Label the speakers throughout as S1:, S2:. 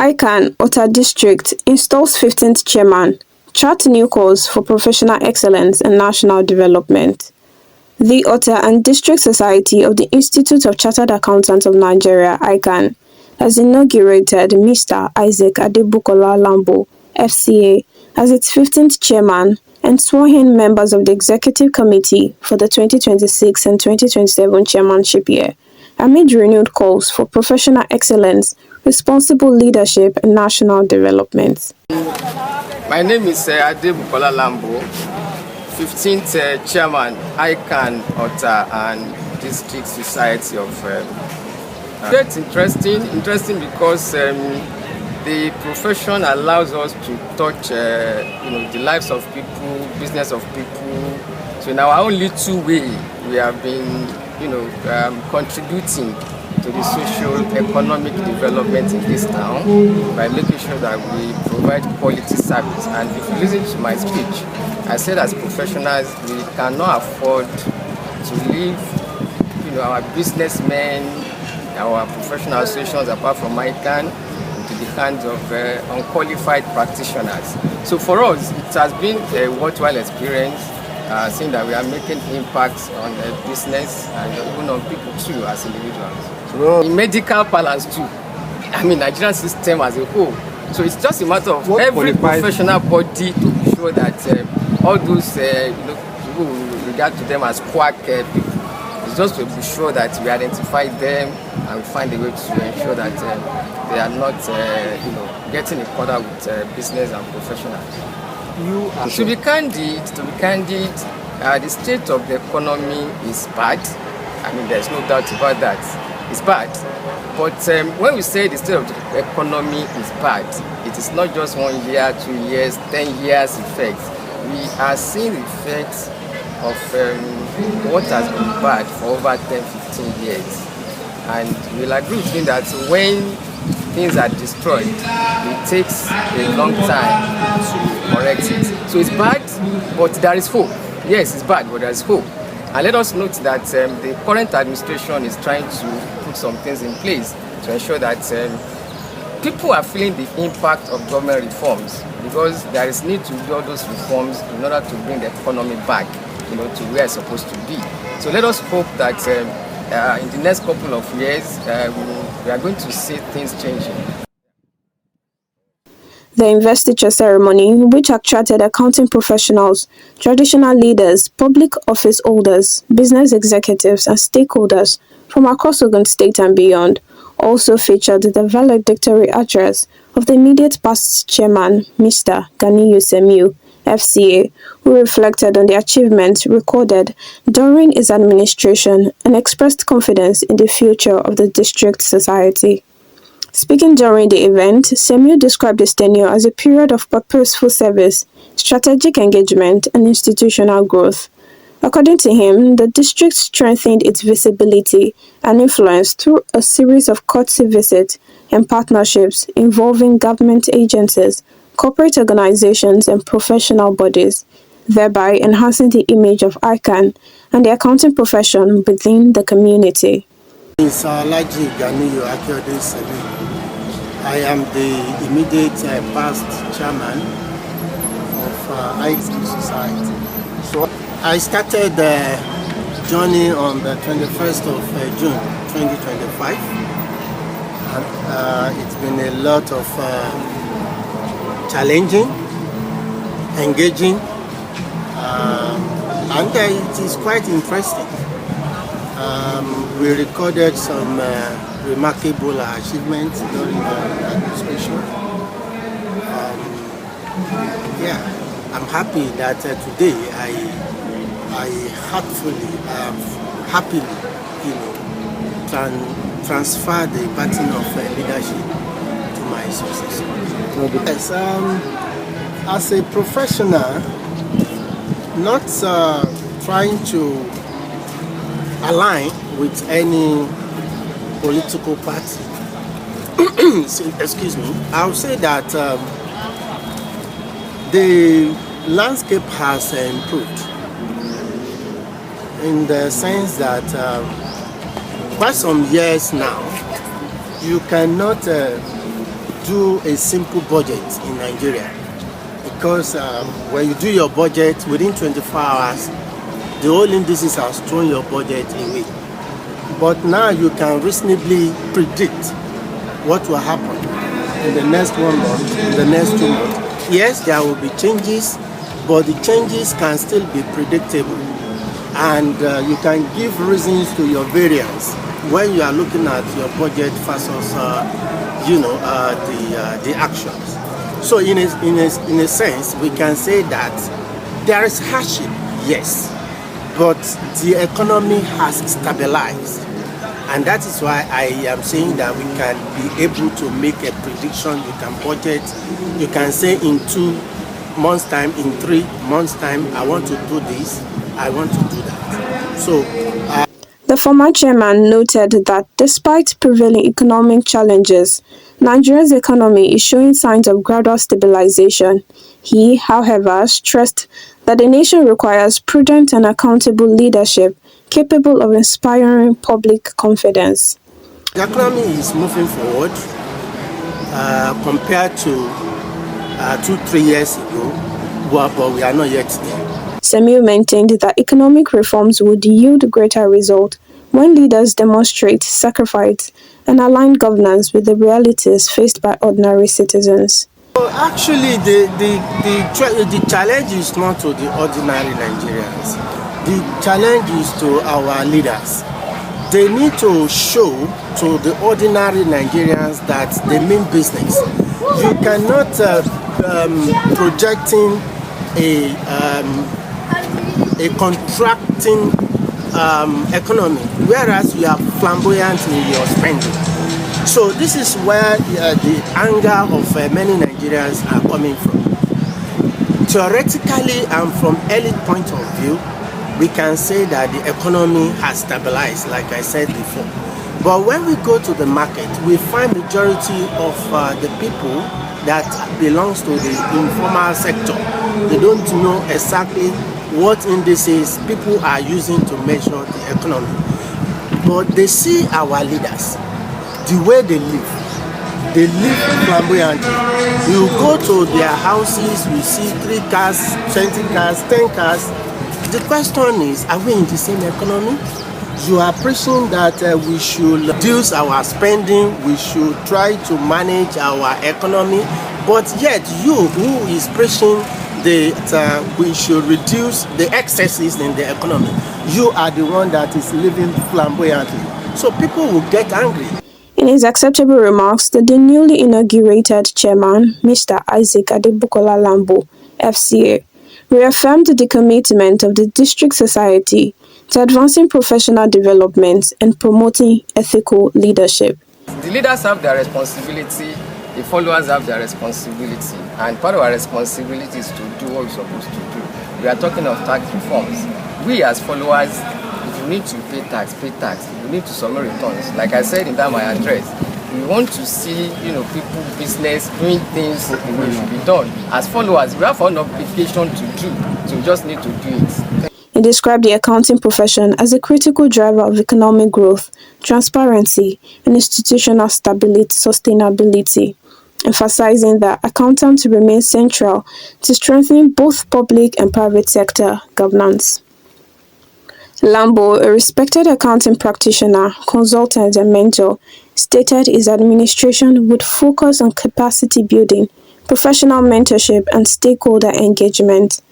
S1: ICAN Ota District installs 15th chairman, charts new course for professional excellence and national development. The Ota and District Society of the Institute of Chartered Accountants of Nigeria, ICAN, has inaugurated Mr. Adebukola Lambo, FCA, as its 15th chairman and sworn in members of the executive committee for the 2026 and 2027 chairmanship year, amid renewed calls for professional excellence, responsible leadership, and national development.
S2: My name is Adebukola Lambo, 15th chairman, ICAN Ota and District Society of. That's interesting because the profession allows us to touch, the lives of people, business of people. So in our own little way, we have been, contributing to the socio-economic development in this town by making sure that we provide quality service. And if you listen to my speech, I said as professionals, we cannot afford to leave, our businessmen, our professional associations, apart from ICAN, into the hands of unqualified practitioners. So for us, it has been a worthwhile experience, seeing that we are making impacts on business and even on people too as individuals. So in medical balance too, Nigerian system as a whole. So it's just a matter of every professional body to be sure that all those people we regard to them as quack people, it's just to be sure that we identify them and find a way to ensure that they are not, getting in corner with business and professionals. To be candid, the state of the economy is bad. There's no doubt about that. It's bad. But when we say the state of the economy is bad, it is not just 1 year, 2 years, 10 years effect. We are seeing the effects of what has been bad for over 10, 15 years. And we'll agree with me that when things are destroyed, it takes a long time to correct it. So it's bad, but there is hope. Yes, it's bad, but there is hope. And let us note that the current administration is trying to put some things in place to ensure that people are feeling the impact of government reforms, because there is need to do all those reforms in order to bring the economy back, to where it's supposed to be. So let us hope that in the next couple of years, we are going to see things changing.
S1: The investiture ceremony, which attracted accounting professionals, traditional leaders, public office holders, business executives, and stakeholders from across Ogun State and beyond, also featured the valedictory address of the immediate past chairman, Mr. Ganiyu Semiu, FCA, who reflected on the achievements recorded during his administration and expressed confidence in the future of the district society. Speaking during the event, Semiu described his tenure as a period of purposeful service, strategic engagement, and institutional growth. According to him, the district strengthened its visibility and influence through a series of courtesy visits and partnerships involving government agencies, corporate organizations, and professional bodies, thereby enhancing the image of ICAN and the accounting profession within the community.
S3: It's Ganiyu Semiu. I am the immediate past chairman of ICAN Society. So I started the journey on the 21st of June 2025. And it's been a lot of challenging, engaging, and it is quite interesting. We recorded some remarkable achievements during the administration. I'm happy that today I happily, transfer the baton of leadership to my successor. Yes, as a professional, not trying to align with any political party. Excuse me. I would say that the landscape has improved in the sense that quite some years now, you cannot do a simple budget in Nigeria, because when you do your budget within 24 hours, the whole indices has thrown your budget away. But now you can reasonably predict what will happen in the next 1 month, in the next 2 months. Yes, there will be changes, but the changes can still be predictable. And you can give reasons to your variance when you are looking at your budget versus, the actions. So in a sense, we can say that there is hardship, yes, but the economy has stabilized. And that is why I am saying that we can be able to make a prediction. You can budget, you can say in 2 months' time, in 3 months' time, I want to do this, I want to do that. So
S1: the former chairman noted that despite prevailing economic challenges, Nigeria's economy is showing signs of gradual stabilization. He, however, stressed that the nation requires prudent and accountable leadership capable of inspiring public confidence.
S3: The economy is moving forward compared to 2-3 years ago, but we are not yet there.
S1: Semiu maintained that economic reforms would yield greater results when leaders demonstrate sacrifice and align governance with the realities faced by ordinary citizens.
S3: Well, actually, the challenge is not to the ordinary Nigerians. The challenge is to our leaders. They need to show to the ordinary Nigerians that they mean business. You cannot projecting a contracting economy, whereas you are flamboyant in your spending. So this is where the anger of many Nigerians are coming from. Theoretically and from early point of view, we can say that the economy has stabilized, like I said before. But when we go to the market, we find majority of the people that belongs to the informal sector. They don't know exactly what indices people are using to measure the economy. But they see our leaders, the way they live. They live flamboyantly. You go to their houses, you see 3 cars, 20 cars, 10 cars. The question is, are we in the same economy? You are preaching that we should reduce our spending, we should try to manage our economy, but yet you who is preaching that we should reduce the excesses in the economy, you are the one that is living flamboyantly. So people will get angry.
S1: In his acceptable remarks, the newly inaugurated chairman, Mr. Adebukola Lambo, FCA, reaffirmed the commitment of the District Society to advancing professional development and promoting ethical leadership.
S2: The leaders have their responsibility, the followers have their responsibility, and part of our responsibility is to do what we're supposed to do. We are talking of tax reforms. We as followers, if you need to pay tax, pay tax. You need to submit returns. Like I said in that my address, we want to see, people, business, doing things the way it should be done. As followers, we have an obligation to do, so we just need to do it.
S1: He described the accounting profession as a critical driver of economic growth, transparency, and institutional sustainability, emphasizing that accountants remain central to strengthening both public and private sector governance. Lambo, a respected accounting practitioner, consultant, and mentor, stated his administration would focus on capacity building, professional mentorship, and stakeholder engagement.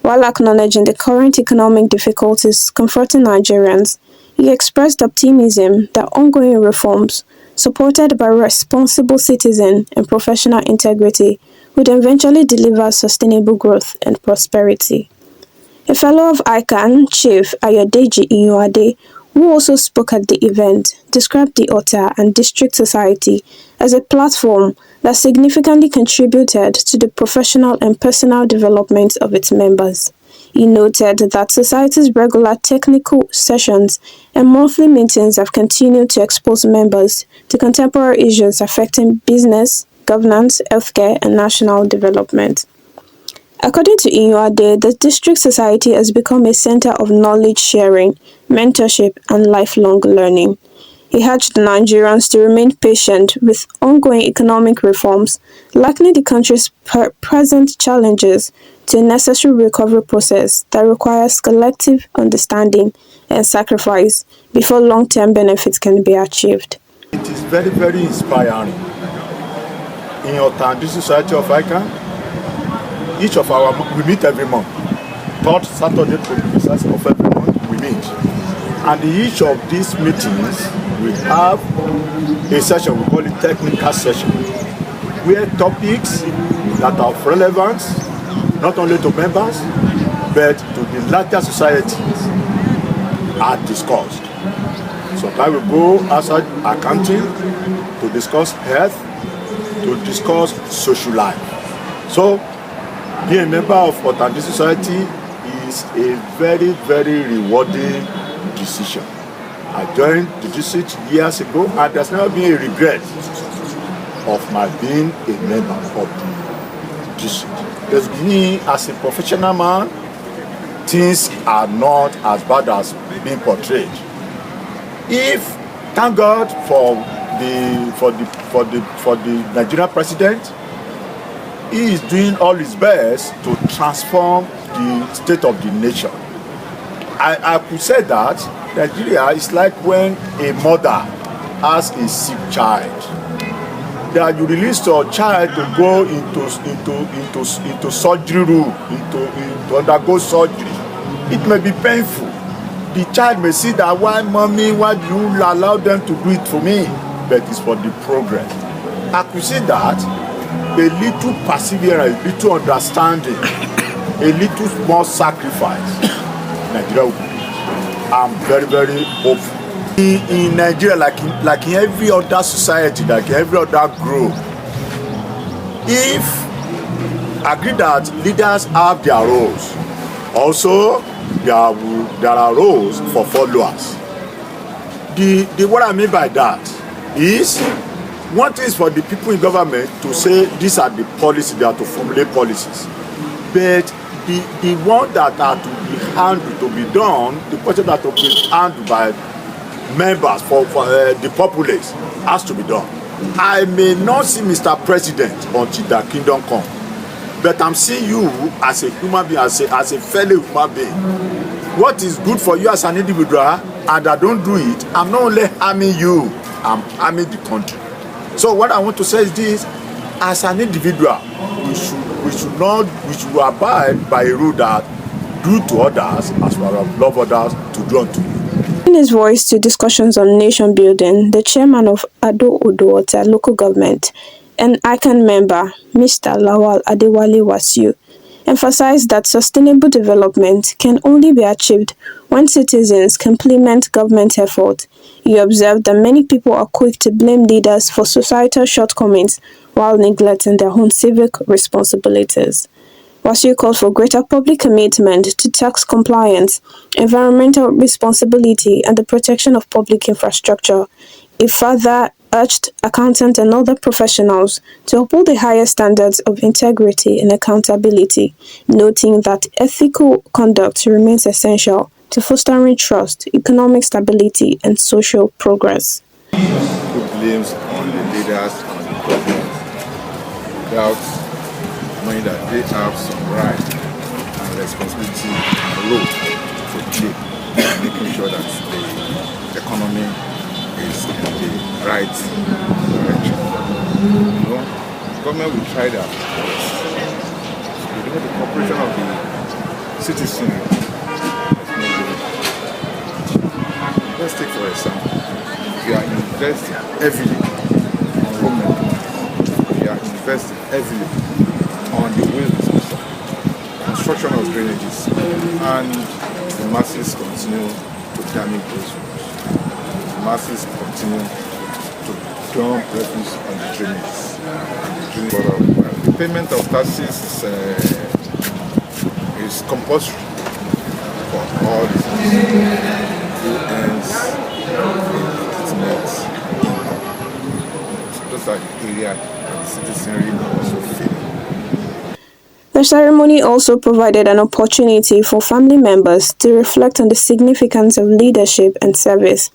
S1: While acknowledging the current economic difficulties confronting Nigerians, he expressed optimism that ongoing reforms, supported by responsible citizen and professional integrity, would eventually deliver sustainable growth and prosperity. A fellow of ICAN, Chief Iniuade, who also spoke at the event, described the Ota and District Society as a platform that significantly contributed to the professional and personal development of its members. He noted that society's regular technical sessions and monthly meetings have continued to expose members to contemporary issues affecting business, governance, healthcare, and national development. According to Inuade, the District Society has become a center of knowledge sharing, mentorship, and lifelong learning. He urged Nigerians to remain patient with ongoing economic reforms, likening the country's present challenges to a necessary recovery process that requires collective understanding and sacrifice before long-term benefits can be achieved.
S4: It is very, very inspiring. In Ota and District Society of ICAN, we meet every month. Third Saturday of every month we meet. And in each of these meetings, we have a session, we call it technical session, where topics that are of relevance, not only to members, but to the larger societies are discussed. Sometimes we go outside accounting to discuss health, to discuss social life. So, being a member of Ota and District Society is a very, very rewarding decision. I joined the district years ago, and there's never been a regret of my being a member of the district. There's been, as a professional man, things are not as bad as being portrayed. Thank God for the Nigerian president, he is doing all his best to transform the state of the nation. I could say that Nigeria is like when a mother has a sick child. That you release your child to go into surgery room, to undergo surgery. It may be painful. The child may see that, why do you allow them to do it for me? But it's for the progress. I could see that a little perseverance, a little understanding, a little more sacrifice, Nigeria will be. I'm very, very hopeful. In Nigeria, like in every other society, like every other group, if agree that leaders have their roles, also there are roles for followers. What I mean by that is, one thing is for the people in government to say these are the policies, they are to formulate policies, but the one that are to be handled, to be done, the question that to be handled by members for the populace has to be done. I may not see Mr. President until the kingdom come, but I'm seeing you as a human being, as a fellow human being. What is good for you as an individual, and I don't do it, I'm not only harming you, I'm harming the country. So what I want to say is this: as an individual, we should abide by a rule that do to others as well as love others to do unto you.
S1: In his voice to discussions on nation building, the chairman of Ota local government and ICAN member, Mr. Lawal Adewale Wasiu, emphasized that sustainable development can only be achieved when citizens complement government effort. He observed that many people are quick to blame leaders for societal shortcomings while neglecting their own civic responsibilities. Wasiu called for greater public commitment to tax compliance, environmental responsibility, and the protection of public infrastructure. He further urged accountants and other professionals to uphold the highest standards of integrity and accountability, noting that ethical conduct remains essential to fostering trust, economic stability, and social progress.
S5: Put blames on the leaders and the government without knowing that they have some right and responsibility and role to play in making sure that the economy is in the right direction. You know, government will try that. The cooperation of the citizenry. Let's take for example, we are investing heavily on road maintenance. We are investing heavily on the waste disposal, construction of drainages, and the masses continue to damage those roads. The masses continue to dump refuse on the drainages. The payment of taxes is compulsory for all the citizens who earns legitimate income. Those are the areas that the citizenry also fail.
S1: The ceremony also provided an opportunity for family members to reflect on the significance of leadership and service.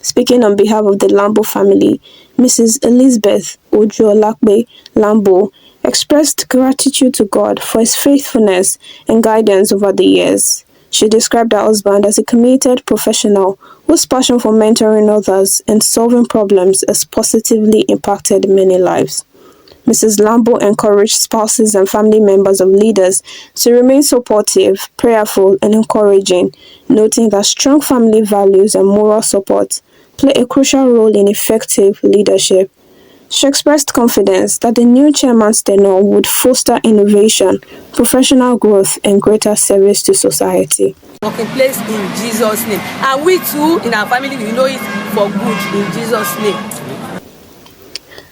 S1: Speaking on behalf of the Lambo family, Mrs. Elizabeth Ojolakbe Lambo expressed gratitude to God for his faithfulness and guidance over the years. She described her husband as a committed professional whose passion for mentoring others and solving problems has positively impacted many lives. Mrs. Lambo encouraged spouses and family members of leaders to remain supportive, prayerful, and encouraging, noting that strong family values and moral support play a crucial role in effective leadership. She expressed confidence that the new chairman's tenure would foster innovation, professional growth, and greater service to society.
S6: Working place in Jesus' name. And we too, in our family, we know it for good in Jesus' name.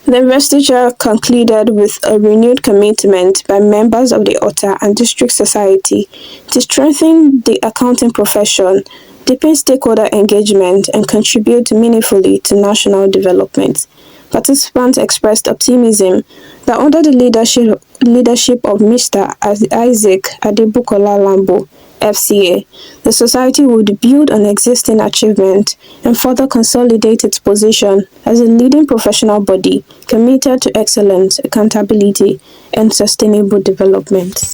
S1: The investiture concluded with a renewed commitment by members of the Ota and District Society to strengthen the accounting profession, deepen stakeholder engagement, and contribute meaningfully to national development. Participants expressed optimism that under the leadership of Mr. Isaac Adebukola Lambo, FCA, the society would build on existing achievements and further consolidate its position as a leading professional body committed to excellence, accountability, and sustainable development.